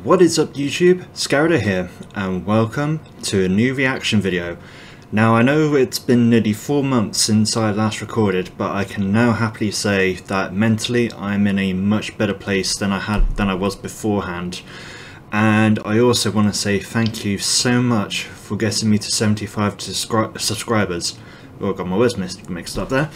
What is up YouTube, Scarido here, and welcome to a new reaction video. Now I know it's been nearly 4 months since I last recorded, but I can now happily say that mentally I'm in a much better place than I was beforehand. And I also want to say thank you so much for getting me to 75 subscribers. Oh, I got my words mixed up there.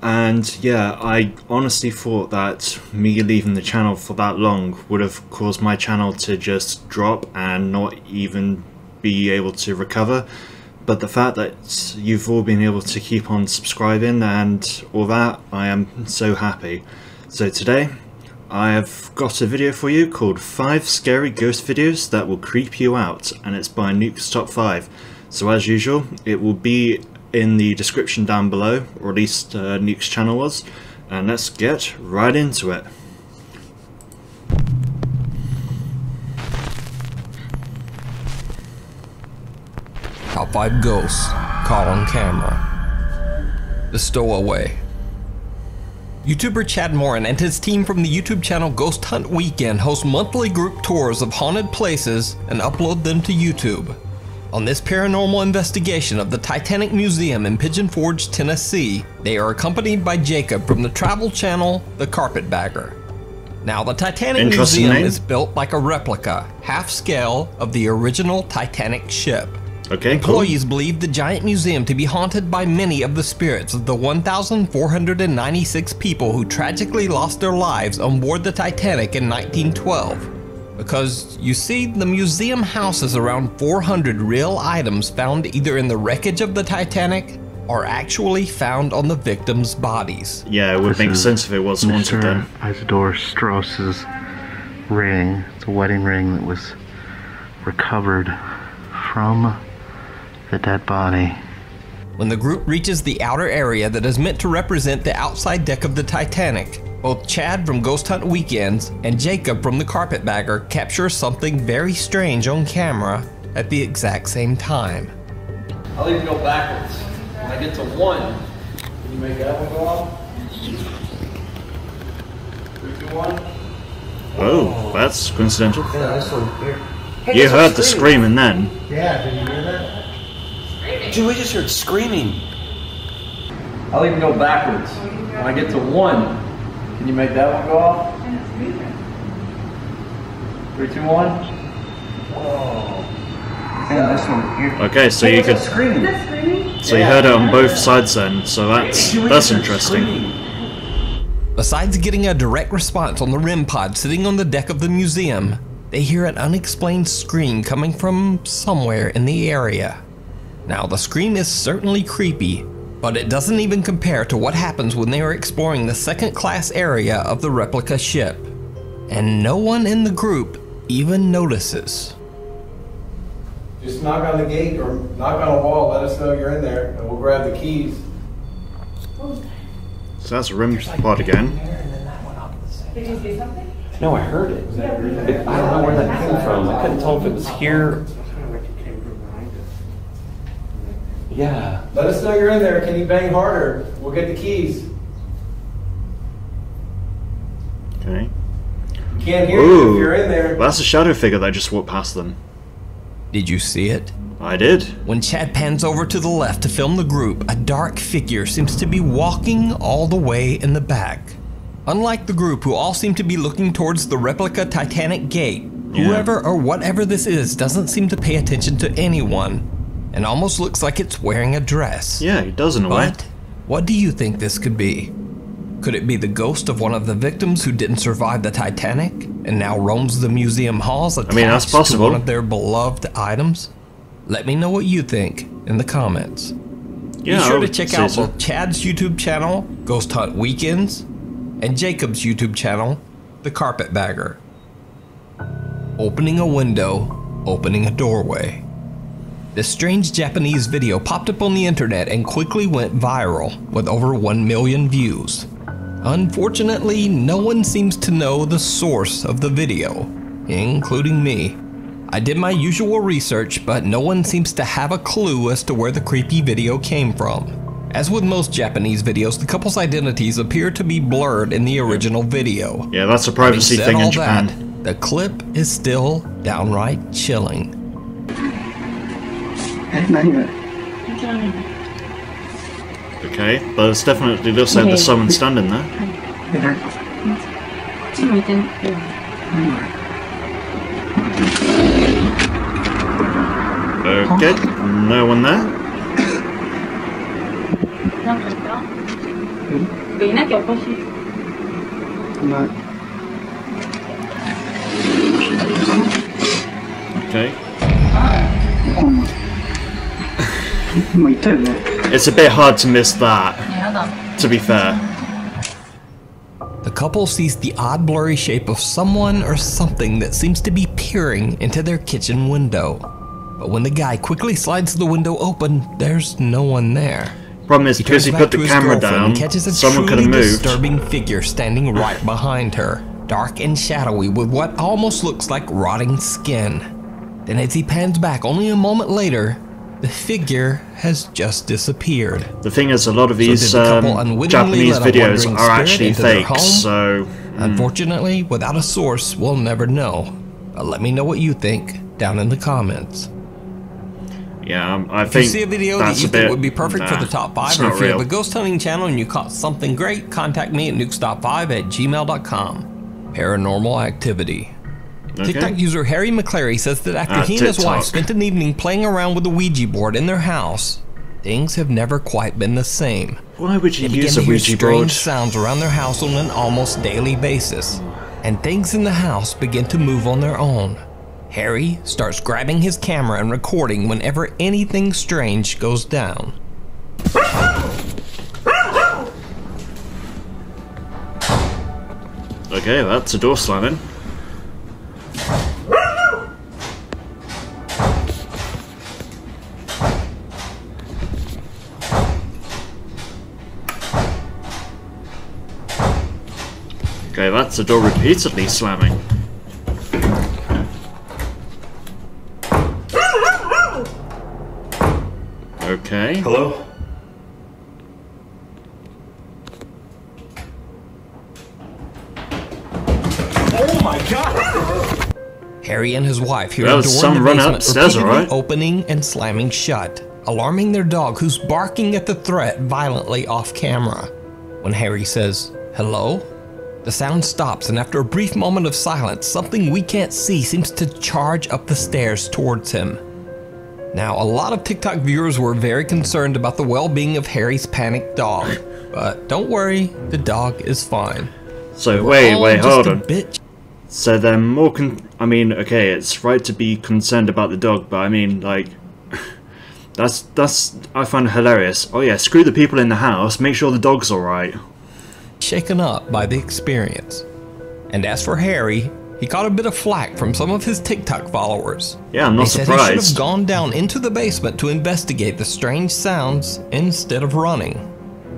And yeah, I honestly thought that me leaving the channel for that long would have caused my channel to just drop and not even be able to recover. But the fact that you've all been able to keep on subscribing and all that, I am so happy. So today, I have got a video for you called 5 Scary Ghost Videos That Will Creep You Out, and it's by Nukes Top 5. So as usual, it will be in the description down below, or at least Nuke's channel was, and let's get right into it. Top 5 ghosts caught on camera. The Stowaway. YouTuber Chad Morin and his team from the YouTube channel Ghost Hunt Weekend host monthly group tours of haunted places and upload them to YouTube. On this paranormal investigation of the Titanic Museum in Pigeon Forge, Tennessee, they are accompanied by Jacob from the travel channel The Carpetbagger. Now, the Titanic Museum is built like a replica, half-scale, of the original Titanic ship. Okay, Employees believe the giant museum to be haunted by many of the spirits of the 1,496 people who tragically lost their lives on board the Titanic in 1912. Because, you see, the museum houses around 400 real items found either in the wreckage of the Titanic or actually found on the victims' bodies. Yeah, it would make sense if it was haunted then. Isidore Strauss's ring. It's a wedding ring that was recovered from the dead body. When the group reaches the outer area that is meant to represent the outside deck of the Titanic, both Chad from Ghost Hunt Weekends and Jacob from The Carpetbagger capture something very strange on camera at the exact same time. I'll even go backwards. When I get to 1, can you make that one go off? 3, 2, 1. Oh, that's coincidental. Yeah, this one here. Hey, you heard the screaming then. Yeah, did you hear that? Dude, we just heard screaming. I'll even go backwards. When I get to 1, can you make that one go off? 3, 2, 1. Whoa. And this one here. Okay, so you could. So you heard it on both sides then. So that's interesting. Besides getting a direct response on the REM pod sitting on the deck of the museum, they hear an unexplained scream coming from somewhere in the area. Now, the scream is certainly creepy, but it doesn't even compare to what happens when they are exploring the second-class area of the replica ship. And no one in the group even notices. Just knock on the gate or knock on a wall, let us know you're in there, and we'll grab the keys. So that's a REM pod again. Did you see something? No, I heard it. I don't know where that came from. I couldn't tell if it was here. Yeah. Let us know you're in there. Can you bang harder? We'll get the keys. Okay. We can't hear you if you're in there. Well, that's a shadow figure that just walked past them. Did you see it? I did. When Chad pans over to the left to film the group, a dark figure seems to be walking all the way in the back. Unlike the group, who all seem to be looking towards the replica Titanic gate, whoever or whatever this is doesn't seem to pay attention to anyone, and almost looks like it's wearing a dress. Yeah, it does in a way. But what do you think this could be? Could it be the ghost of one of the victims who didn't survive the Titanic and now roams the museum halls attached that's possible. to one of their beloved items? Let me know what you think in the comments. Yeah, be sure to check out both Chad's YouTube channel, Ghost Hunt Weekends, and Jacob's YouTube channel, The Carpetbagger. Opening a window, opening a doorway. This strange Japanese video popped up on the internet and quickly went viral with over 1 million views. Unfortunately, no one seems to know the source of the video, including me. I did my usual research, but no one seems to have a clue as to where the creepy video came from. As with most Japanese videos, the couple's identities appear to be blurred in the original video. Yeah, that's a privacy thing in Japan. The clip is still downright chilling. Okay, but it definitely looks like there's someone standing there. Okay, no one there. Okay. It's a bit hard to miss that, to be fair. The couple sees the odd blurry shape of someone or something that seems to be peering into their kitchen window. But when the guy quickly slides the window open, there's no one there. Problem is, because he put the camera down, someone could have moved. Disturbing figure standing right behind her, dark and shadowy with what almost looks like rotting skin. Then as he pans back only a moment later, the figure has just disappeared. The thing is, a lot of these Japanese videos are actually fake, so... Unfortunately, without a source, we'll never know. But let me know what you think down in the comments. Yeah, I think if you see a video that you think would be perfect for the top 5, or if you have a ghost hunting channel and you caught something great, contact me at nukes.5@gmail.com. Paranormal activity. Okay. TikTok user Harry McClary says that after he and his wife spent an evening playing around with the Ouija board in their house, things have never quite been the same. Why would you use a Ouija board? They began to hear strange sounds around their house on an almost daily basis, and things in the house begin to move on their own. Harry starts grabbing his camera and recording whenever anything strange goes down. Okay, that's a door slamming. Okay, that's a door repeatedly slamming. Okay. Hello? Oh my god! Harry and his wife hear a door in the basement repeatedly opening and slamming shut, alarming their dog, who's barking at the threat violently off camera. When Harry says, "Hello?" the sound stops, and after a brief moment of silence, something we can't see seems to charge up the stairs towards him. Now, a lot of TikTok viewers were very concerned about the well-being of Harry's panicked dog, but don't worry, the dog is fine. So wait, hold on. So they're more I mean, okay, it's right to be concerned about the dog, but I mean, like, that's I find hilarious. Oh yeah, screw the people in the house, make sure the dog's alright. Shaken up by the experience. And as for Harry, he caught a bit of flack from some of his TikTok followers. Yeah, I'm not surprised. They said he should have gone down into the basement to investigate the strange sounds instead of running.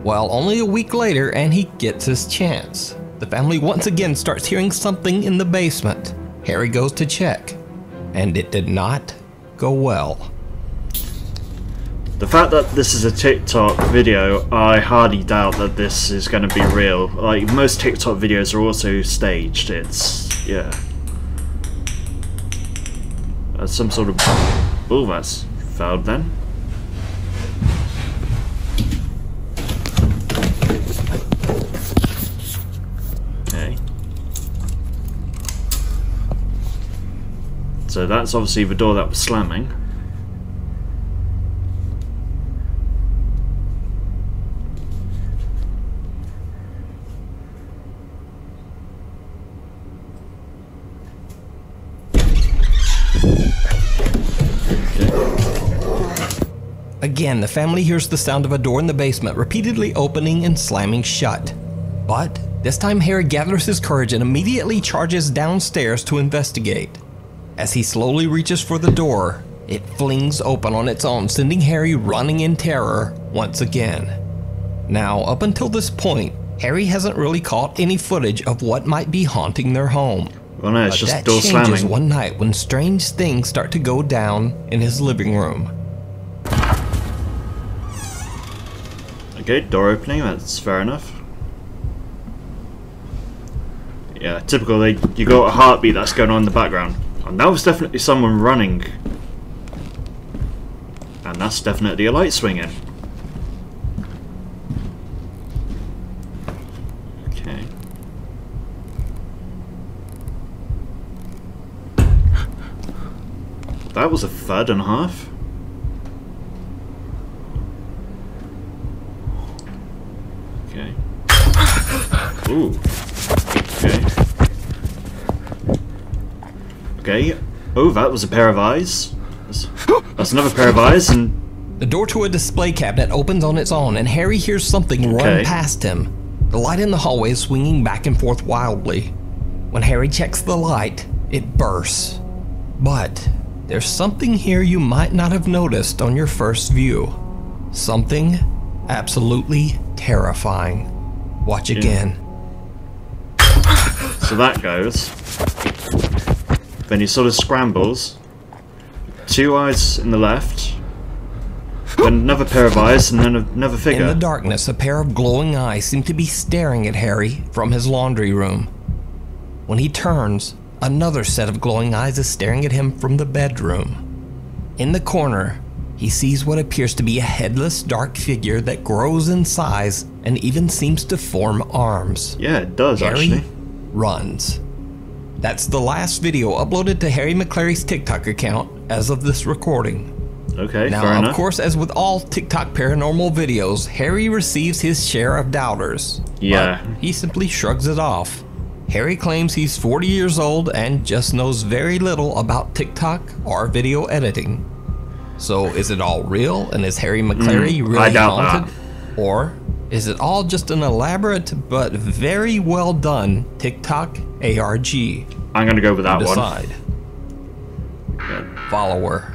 Well, only a week later and he gets his chance. The family once again starts hearing something in the basement. Harry goes to check, and it did not go well. The fact that this is a TikTok video, I hardly doubt that this is going to be real. Like, most TikTok videos are also staged. It's... yeah. That's some sort of... oh, that's fouled then. Okay. So that's obviously the door that was slamming. Again, the family hears the sound of a door in the basement repeatedly opening and slamming shut. But this time Harry gathers his courage and immediately charges downstairs to investigate. As he slowly reaches for the door, it flings open on its own, sending Harry running in terror once again. Now, up until this point, Harry hasn't really caught any footage of what might be haunting their home. Well, no, it's but just that door changes slamming. one night when strange things start to go down in his living room. Okay, door opening, that's fair enough. Yeah, typically you got a heartbeat that's going on in the background. And that was definitely someone running. And that's definitely a light swinging. Okay. That was a third and a half. Okay. Ooh. Okay. Okay. Oh, that was a pair of eyes. That's another pair of eyes, and the door to a display cabinet opens on its own, and Harry hears something run past him. The light in the hallway is swinging back and forth wildly. When Harry checks the light, it bursts. But there's something here you might not have noticed on your first view. Something absolutely terrifying. Watch again. So that goes. Then he sort of scrambles. Two eyes in the left. Then another pair of eyes, and then another figure. In the darkness, a pair of glowing eyes seem to be staring at Harry from his laundry room. When he turns, another set of glowing eyes is staring at him from the bedroom. In the corner, he sees what appears to be a headless, dark figure that grows in size and even seems to form arms. Yeah, it does, Harry actually. runs. That's the last video uploaded to Harry McClary's TikTok account as of this recording. Okay, now, fair enough. Of course, as with all TikTok paranormal videos, Harry receives his share of doubters. Yeah. But he simply shrugs it off. Harry claims he's 40 years old and just knows very little about TikTok or video editing. So is it all real, and is Harry McClary really I doubt haunted? Or is it all just an elaborate but very well done TikTok ARG? I'm gonna go with that one. Decide. Follower.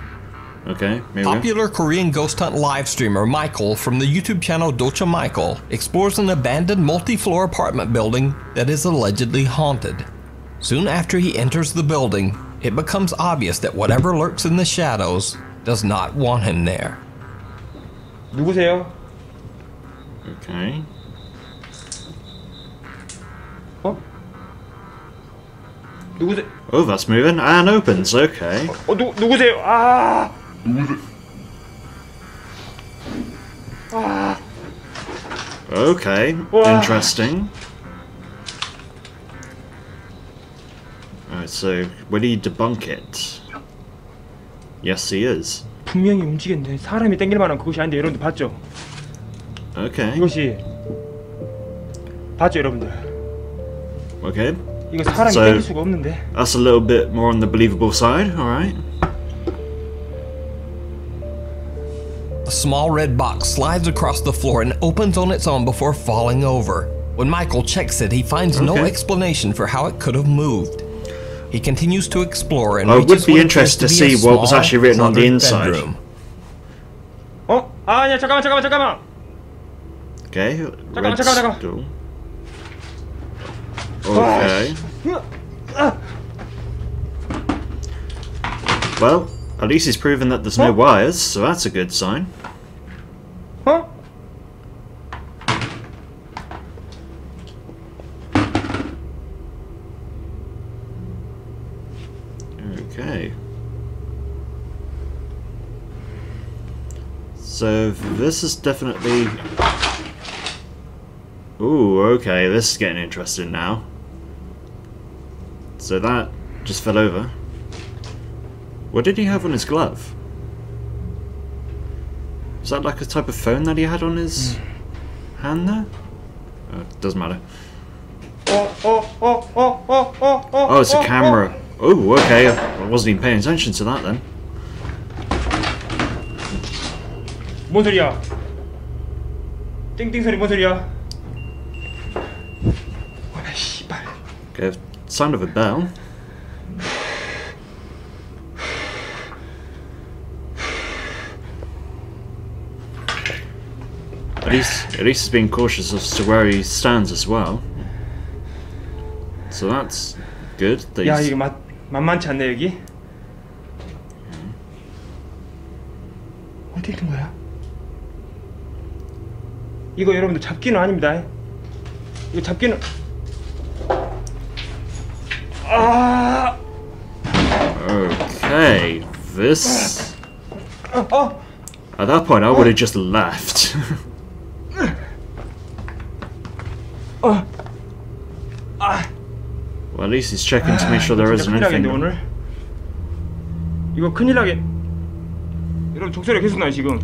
Okay, maybe. Popular Korean ghost hunt live streamer Michael from the YouTube channel Docha Michael explores an abandoned multi-floor apartment building that is allegedly haunted. Soon after he enters the building, it becomes obvious that whatever lurks in the shadows does not want him there. 누구세요? Okay. 누구세요? Oh, that's moving and opens. Okay. 누구세요? 아! Okay. Wow. Interesting. Alright, so will he debunk it? Yes, he is. 분명히 움직였는데 사람이 땡길 만한 그것이 아닌데 여러분들 봤죠? Okay. 이것이 봤죠 여러분들? Okay. 이거 사람이 So, 땡길 수가 없는데. That's a little bit more on the believable side. Alright. A small red box slides across the floor and opens on its own before falling over. When Michael checks it, he finds no explanation for how it could have moved. He continues to explore and I reaches would be what interested to appears see be a what was small, actually written on the cluttered inside. bedroom. 아니야 잠깐만. Okay. 잠깐만. Stool. Okay. Well, at least he's proven that there's no wires, so that's a good sign. 어? Okay. So this is definitely... Ooh, okay, this is getting interesting now. So that just fell over. What did he have on his glove? Was that like a type of phone that he had on his hand there? Doesn't matter. Oh, it's a camera. Oh, okay. I wasn't even paying attention to that then. 뭔 소리야? 띵띵 소리 뭔 소리야? 씨발. Okay, sound of a bell. At least he's being cautious as to where he stands as well. So that's good. That 야 he's- 이게 만만치 않네 여기. 어디 있는 거야? 이거 여러분들 잡기는 아닙니다. 이거 잡기는 Okay, this... At that point, I would have just left. Well, at least he's checking to make sure there isn't anything. 이거 큰일 나게. 여러분 종소리가 계속 나요 지금.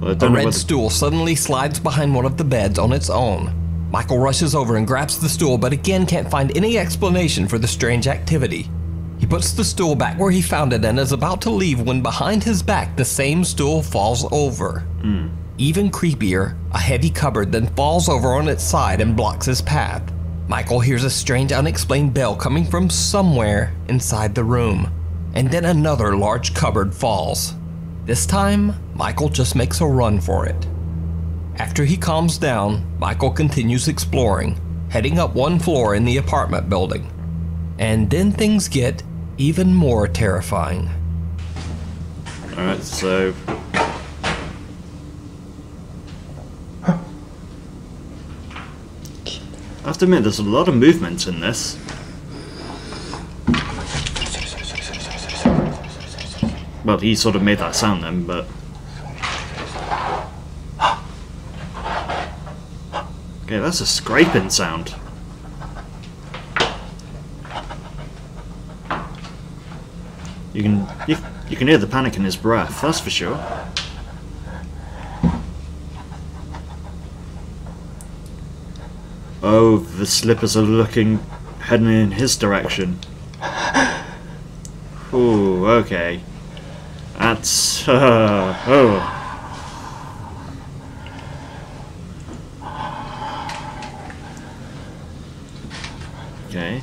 Well, A red stool suddenly slides behind one of the beds on its own. Michael rushes over and grabs the stool, but again can't find any explanation for the strange activity. He puts the stool back where he found it and is about to leave when behind his back the same stool falls over. Even creepier, a heavy cupboard then falls over on its side and blocks his path. Michael hears a strange unexplained bell coming from somewhere inside the room. And then another large cupboard falls. This time, Michael just makes a run for it. After he calms down, Michael continues exploring, heading up one floor in the apartment building. And then things get even more terrifying. Alright, so... I have to admit, there's a lot of movement in this. Well, he sort of made that sound then, but... Okay, that's a scraping sound. You can hear the panic in his breath, that's for sure. Oh, the slippers are heading in his direction. Ooh, okay. That's... oh. Okay.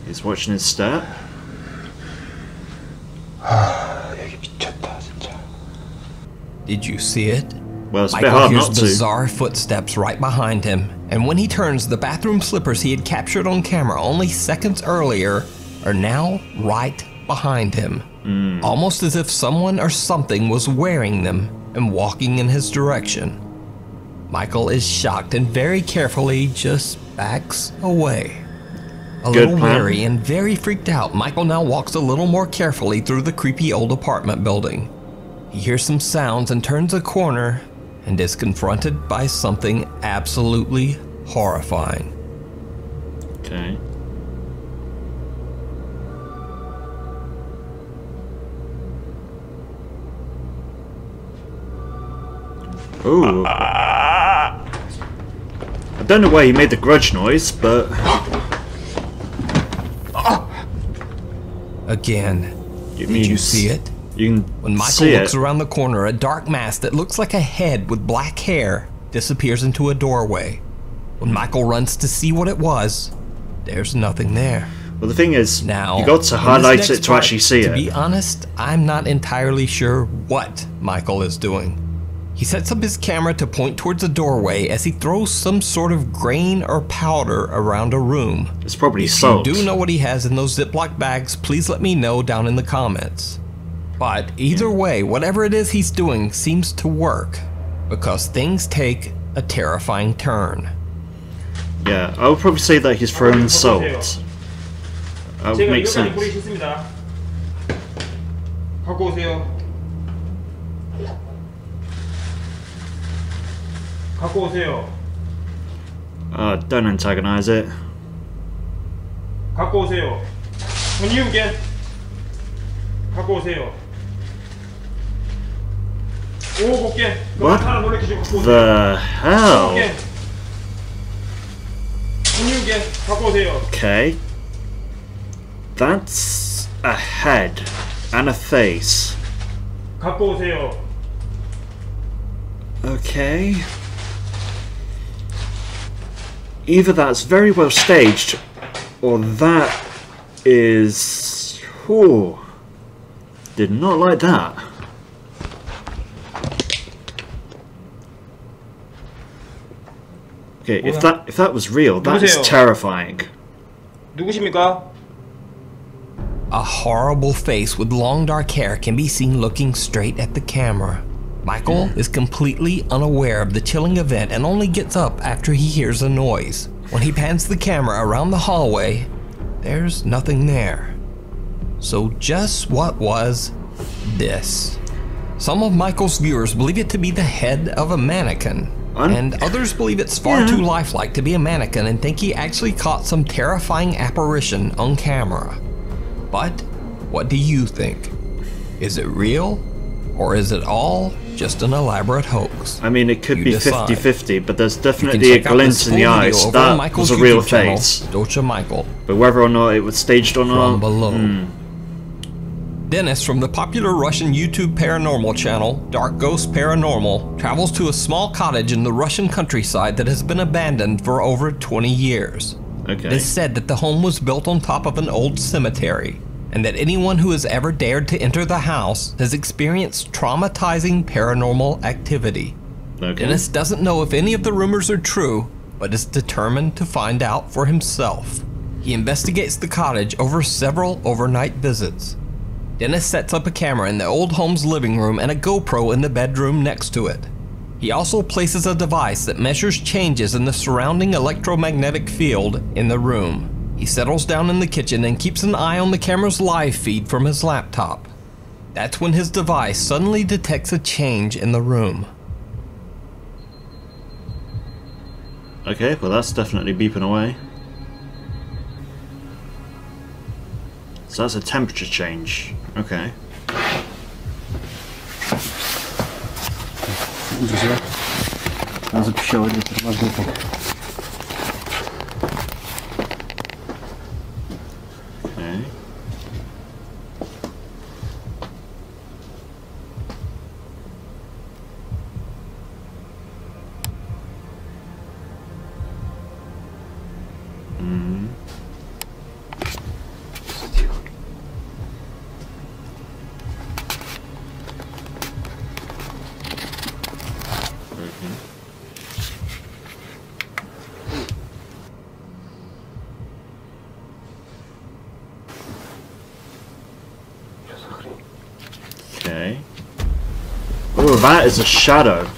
He's watching his step. Did you see it? Well, it's a bit Michael hard hears not to. bizarre footsteps right behind him, and when he turns, the bathroom slippers he had captured on camera only seconds earlier are now right behind him. Almost as if someone or something was wearing them and walking in his direction. Michael is shocked and very carefully just backs away. A little wary and very freaked out, Michael now walks a little more carefully through the creepy old apartment building. He hears some sounds and turns a corner and is confronted by something absolutely horrifying. Okay. Ooh. I don't know why he made the grudge noise, but... Again, did you see it? You can When Michael see looks it. around the corner, a dark mass that looks like a head with black hair disappears into a doorway. When Michael runs to see what it was, there's nothing there. Well, the thing is, Now, you got to in highlight this it next to part, actually see To it. be honest, I'm not entirely sure what Michael is doing. He sets up his camera to point towards a doorway as he throws some sort of grain or powder around a room. It's probably If salt. you do know what he has in those Ziploc bags, please let me know down in the comments. But either way, whatever it is he's doing seems to work, because things take a terrifying turn. Yeah, I would probably say that he's throwing salt. That would make sense. 갖고 오세요. 갖고 오세요. Don't antagonize it. 갖고 오세요. When you get 갖고 오세요. 오 볼게. What 하나 놀래키시고 갖고 오세요. the hell? When you get 갖고 오세요. Okay. That's a head and a face. 갖고 오세요. Okay. Either that's very well staged, or that is... Ooh. Did not like that. Okay, if that was real, that is terrifying. 누구십니까? A horrible face with long dark hair can be seen looking straight at the camera. Michael is completely unaware of the chilling event and only gets up after he hears a noise. When he pans the camera around the hallway, there's nothing there. So just what was this? Some of Michael's viewers believe it to be the head of a mannequin, and others believe it's far too lifelike to be a mannequin and think he actually caught some terrifying apparition on camera. But what do you think? Is it real, or is it all just an elaborate hoax? I mean, it could be decide. 50-50, but there's definitely a glint in the eyes. That was a real face. Docha Michael. But whether or not it was staged or not... From below. Dennis from the popular Russian YouTube paranormal channel, Dark Ghost Paranormal, travels to a small cottage in the Russian countryside that has been abandoned for over 20 years. Okay. It is said that the home was built on top of an old cemetery, and that anyone who has ever dared to enter the house has experienced traumatizing paranormal activity. Okay. Dennis doesn't know if any of the rumors are true, but is determined to find out for himself. He investigates the cottage over several overnight visits. Dennis sets up a camera in the old home's living room and a GoPro in the bedroom next to it. He also places a device that measures changes in the surrounding electromagnetic field in the room. He settles down in the kitchen and keeps an eye on the camera's live feed from his laptop. That's when his device suddenly detects a change in the room. Okay, well that's definitely beeping away. So that's a temperature change. Okay. Друзья, она запищала где-то магнитом. Okay. Okay. Oh, that is a shadow.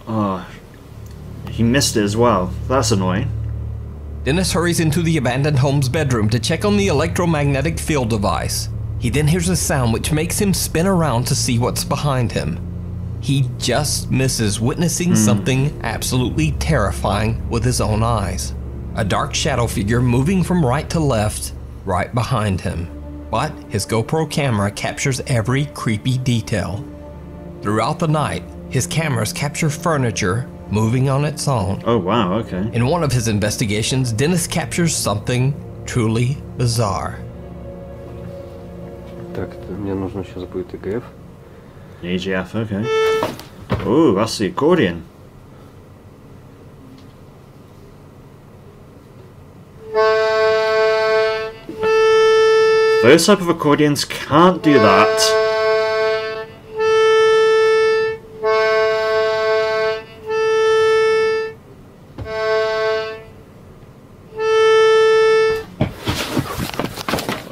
Oh, he missed it as well. That's annoying. Dennis hurries into the abandoned home's bedroom to check on the electromagnetic field device. He then hears a sound which makes him spin around to see what's behind him. He just misses witnessing something absolutely terrifying with his own eyes. A dark shadow figure moving from right to left, right behind him. But his GoPro camera captures every creepy detail. Throughout the night, his cameras capture furniture moving on its own. Oh wow, okay. In one of his investigations, Dennis captures something truly bizarre. Так, мне нужно сейчас будет EGF. EGF, okay. Oh, that's the accordion. Those type of accordions can't do that.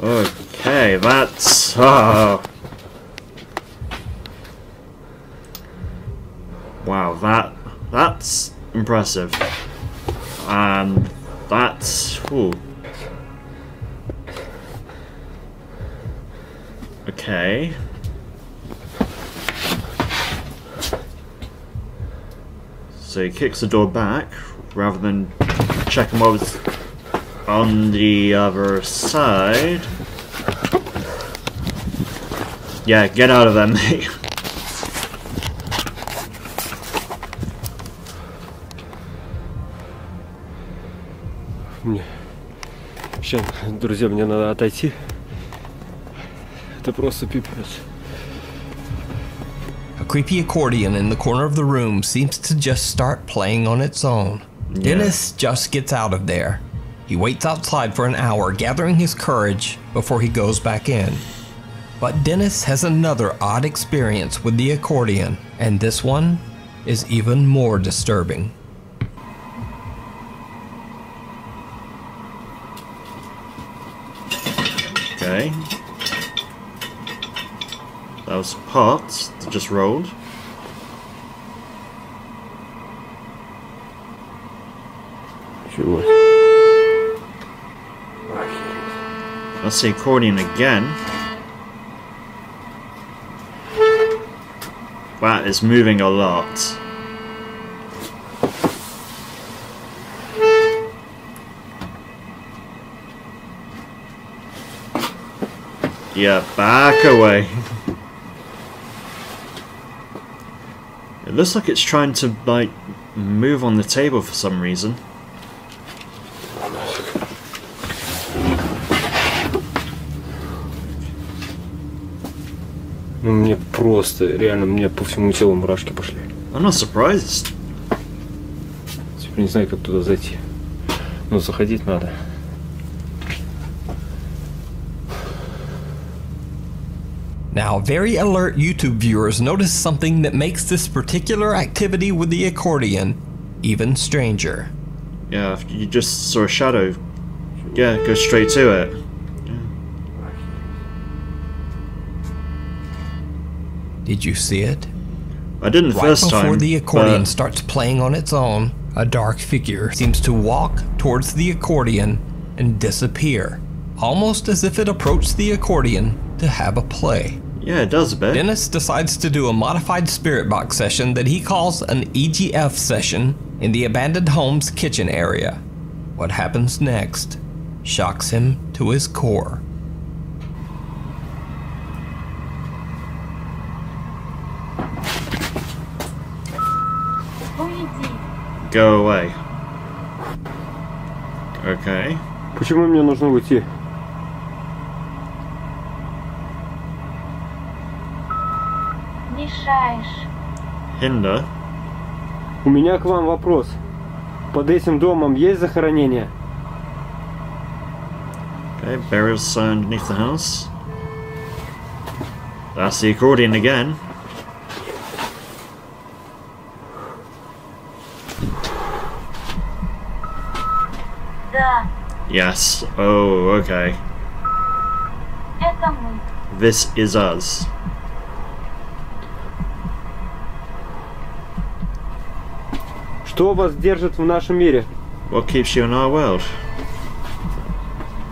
Okay, that's... Oh. Wow, that's impressive. And that's... Ooh. Okay. So he kicks the door back rather than checking what was on the other side. Yeah, get out of there, mate. Сейчас, друзья, мне надо отойти. Это просто пипец. A creepy accordion in the corner of the room seems to just start playing on its own. Yeah. Dennis just gets out of there. He waits outside for an hour, gathering his courage before he goes back in. But Dennis has another odd experience with the accordion, and this one is even more disturbing. Okay. That was parts that just rolled. Чего? That's the accordion again. That is moving a lot. Yeah, back away. It looks like it's trying to, like, move on the table for some reason. Ну мне просто, реально, мне по всему телу мурашки пошли. I'm not surprised. Теперь не знаю, как туда зайти. Но заходить надо. Now, very alert YouTube viewers notice something that makes this particular activity with the accordion even stranger. Yeah, you just saw a shadow. Yeah, go straight to it. Did you see it? I didn't the first time. Right before the accordion starts playing on its own, a dark figure seems to walk towards the accordion and disappear, almost as if it approached the accordion to have a play. Yeah, it does a bit. Dennis decides to do a modified spirit box session that he calls an EGF session in the abandoned home's kitchen area. What happens next shocks him to his core. Go away. Okay. Почему мне нужно уйти? Мешаешь. Hinder. У меня к вам вопрос. Под этим домом есть захоронение? Okay, burial sign underneath the house. That's the accordion again. Да, Yes. Oh, okay. это мы. This is us. Что вас держит в нашем мире? What keeps you in our world?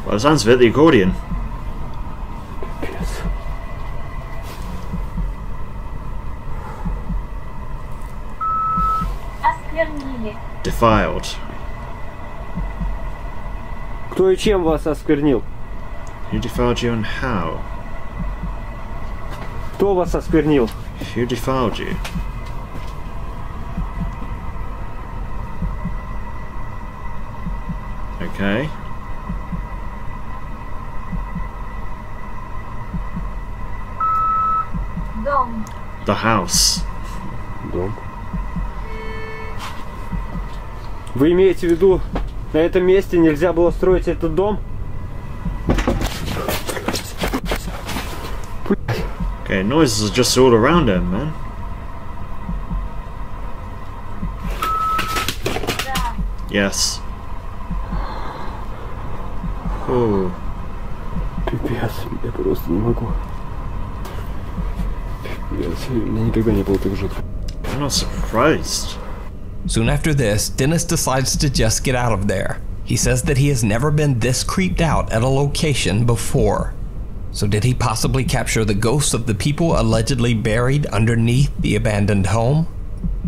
Well, it sounds a bit the accordion. Осквернили. Defiled. Кто и чем вас осквернил? Who defiled you and how? Кто вас осквернил? Who defiled you? Okay. Дом. The house. Дом. Вы имеете в виду, на этом месте нельзя было строить этот дом? Okay, noises are just all around him, man. Да. Yes. Oh. Пипец, я просто не могу. Пипец, я никогда не был так жутко. I'm not surprised. Soon after this, Dennis decides to just get out of there. He says that he has never been this creeped out at a location before. So did he possibly capture the ghosts of the people allegedly buried underneath the abandoned home?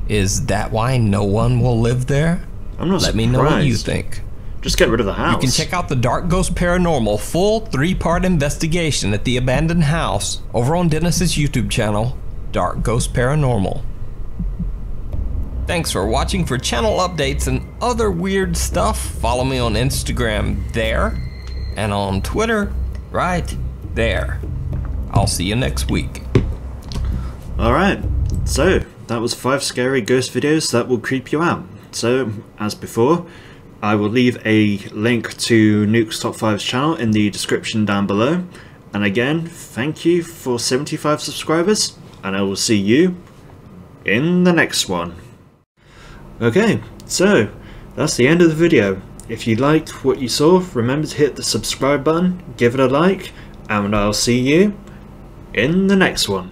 Is that why no one will live there? I'm not Let surprised. me know what you think. Just get rid of the house. You can check out the Dark Ghost Paranormal full 3-part investigation at the abandoned house over on Dennis's YouTube channel, Dark Ghost Paranormal. Thanks for watching. For channel updates and other weird stuff, follow me on Instagram there, and on Twitter right there. I'll see you next week. Alright, so that was 5 scary ghost videos that will creep you out. So, as before, I will leave a link to Nuke's Top 5's channel in the description down below. And again, thank you for 75 subscribers, and I will see you in the next one. Okay, so that's the end of the video. If you liked what you saw, remember to hit the subscribe button, give it a like, and I'll see you in the next one.